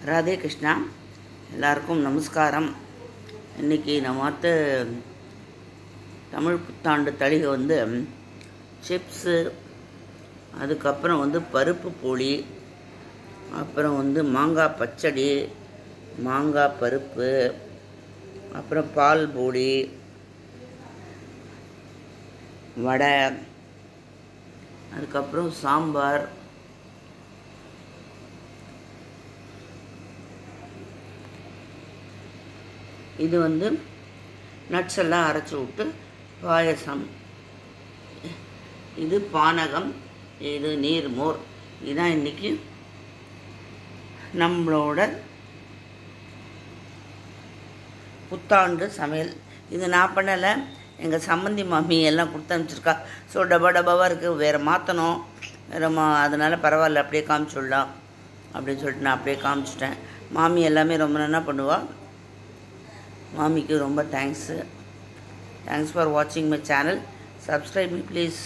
ராதே கிருஷ்ணா. எல்லாருக்கும் நமஸ்காரம். இன்றைக்கி நம்ம தமிழ் புத்தாண்டு தளிகை சிப்ஸு, அதுக்கப்புறம் பருப்பு போளி, அப்புறம் மாங்காய் பச்சடி, மாங்காய் பருப்பு, அப்புறம் பால் போளி, வடை, அதுக்கப்புறம் சாம்பார், இது நட்ஸ் எல்லாம் அரைச்சி விட்டு பாயசம், இது பானகம், இது நீர்மோர். இதுதான் இன்றைக்கி நம்மளோட புத்தாண்டு சமையல். இது நான் பண்ணலை, எங்கள் சம்மந்தி மாமி எல்லாம் கொடுத்து அனுப்பிச்சிருக்கா. ஸோ டபாவாக இருக்குது, வேறு மாற்றணும், அதனால் பரவாயில்ல அப்படியே காமிச்சுடலாம் அப்படின்னு சொல்லிட்டு நான் அப்படியே காமிச்சிட்டேன். மாமி எல்லாமே ரொம்ப நல்லா பண்ணுவாள். மாமிக்கு ரொம்ப தேங்க்ஸ் ஃபார் வாட்சிங் my channel. Subscribe me please.